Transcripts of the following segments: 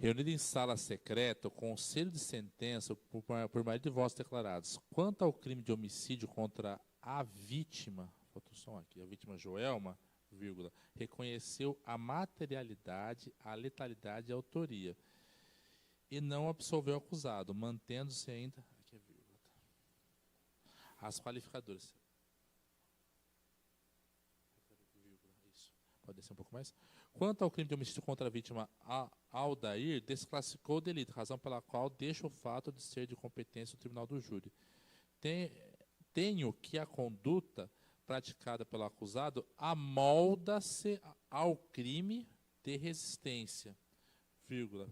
Reunido em sala secreta, o conselho de sentença, por maioria de votos declarados, quanto ao crime de homicídio contra a vítima, faltou só um aqui, a vítima Joelma, vírgula, reconheceu a materialidade, a letalidade e a autoria, e não absolveu o acusado, mantendo-se ainda, aqui é vírgula, as qualificadoras. Isso. Pode descer um pouco mais? Quanto ao crime de homicídio contra a vítima Aldair, desclassificou o delito, razão pela qual deixa o fato de ser de competência do tribunal do júri. Tenho que a conduta praticada pelo acusado amolda-se ao crime de resistência, vírgula,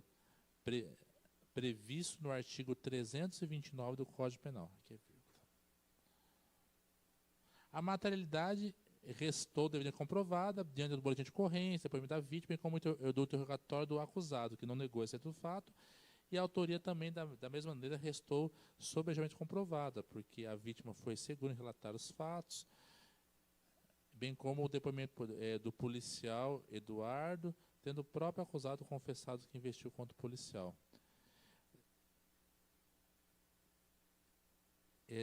previsto no artigo 329 do Código Penal. Aqui é vírgula. A materialidade restou devidamente comprovada diante do boletim de ocorrência, depoimento da vítima, e como do interrogatório do acusado, que não negou esse fato, e a autoria também, da mesma maneira, restou sobrejamente comprovada, porque a vítima foi segura em relatar os fatos, bem como o depoimento do policial Eduardo, tendo o próprio acusado confessado que investiu contra o policial.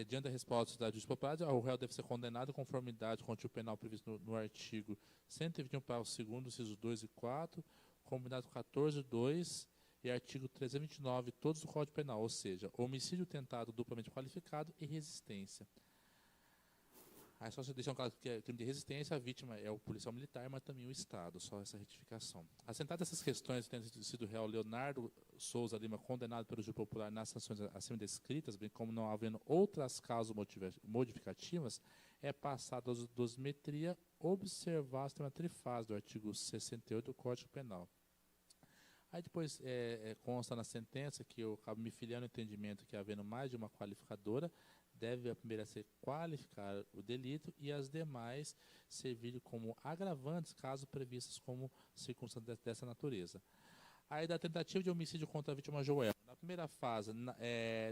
Diante da resposta da justiça popular, o réu deve ser condenado em conformidade com o tipo penal previsto no artigo 121, parágrafo 2º, incisos 2 e 4, combinado com 14.2 e artigo 329, todos do Código Penal, ou seja, homicídio tentado duplamente qualificado e resistência. Aí só se deixar claro que é crime de resistência, a vítima é o policial militar, mas também o Estado, só essa retificação. Assentadas essas questões, tendo sido o réu Leonardo Souza Lima condenado pelo júri popular nas sanções acima descritas, bem como não havendo outras causas modificativas, é passado a dosimetria observar a sistema trifase do artigo 68 do Código Penal. Aí depois consta na sentença que eu acabo me filiando no entendimento que, havendo mais de uma qualificadora, deve a primeira ser qualificar o delito e as demais servirem como agravantes, caso previstas como circunstâncias dessa natureza. Aí da tentativa de homicídio contra a vítima Joel. Na primeira fase,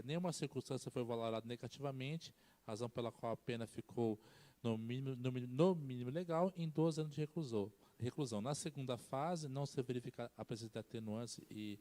nenhuma circunstância foi valorada negativamente, razão pela qual a pena ficou no mínimo legal em 12 anos de reclusão. Na segunda fase, não se verifica a presença de atenuantes e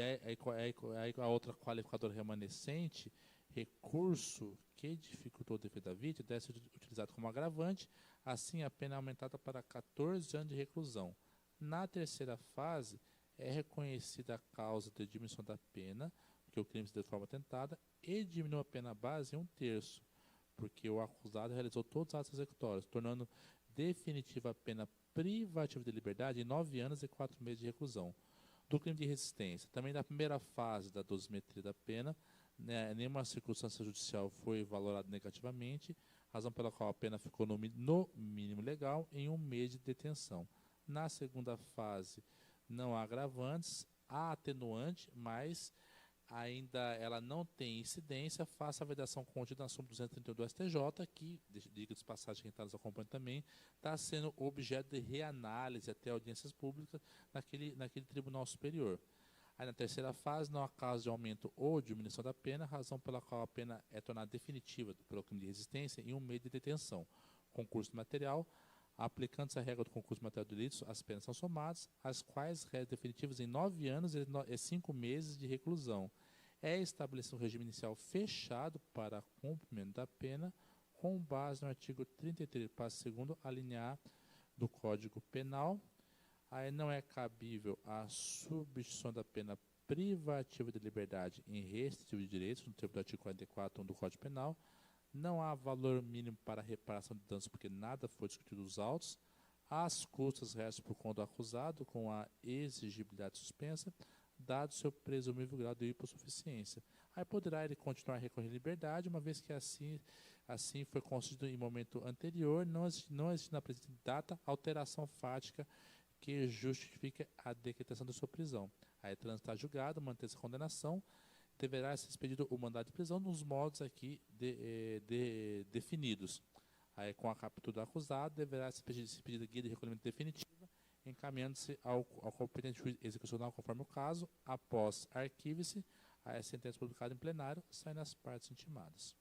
aí a outra qualificadora remanescente, recurso que dificultou o defeito da vítima, deve ser utilizado como agravante, assim a pena é aumentada para 14 anos de reclusão. Na terceira fase, é reconhecida a causa de diminuição da pena, porque o crime se deu de forma tentada, e diminuiu a pena base em 1/3, porque o acusado realizou todos os atos executórios, tornando definitiva a pena privativa de liberdade em 9 anos e 4 meses de reclusão. Do crime de resistência, também na primeira fase da dosimetria da pena, nenhuma circunstância judicial foi valorada negativamente, razão pela qual a pena ficou no mínimo legal em 1 mês de detenção. Na segunda fase, não há agravantes, há atenuante, mas ainda ela não tem incidência, faça a vedação contida na súmula 231 do STJ, que, diga-se de passagem, quem está nos acompanhando também, está sendo objeto de reanálise até audiências públicas naquele tribunal superior. Aí na terceira fase, não há caso de aumento ou diminuição da pena, razão pela qual a pena é tornada definitiva pelo crime de resistência em 1 mês de detenção. Concurso material, aplicando-se a regra do concurso material de delitos, as penas são somadas, as quais regras definitivas em 9 anos e 5 meses de reclusão. É estabelecido um regime inicial fechado para cumprimento da pena, com base no artigo 33, parágrafo 2º, a linha A do Código Penal. Aí não é cabível a substituição da pena privativa de liberdade em restritivo de direitos, no termo do artigo 44 do Código Penal. Não há valor mínimo para reparação de danos, porque nada foi discutido nos autos. As custas restam por conta do acusado, com a exigibilidade suspensa, dado seu presumível grau de hipossuficiência. Aí poderá ele continuar recorrendo à liberdade, uma vez que assim foi concedido em momento anterior, não existe na presente data alteração fática que justifique a decretação da sua prisão. Aí transitar julgado, manter-se a condenação, deverá ser expedido o mandado de prisão nos modos aqui definidos. Aí, com a captura do acusado, deverá ser expedida guia de recolhimento definitiva, encaminhando-se ao competente juiz execucional conforme o caso. Após arquive-se, a sentença publicada em plenário sai nas partes intimadas.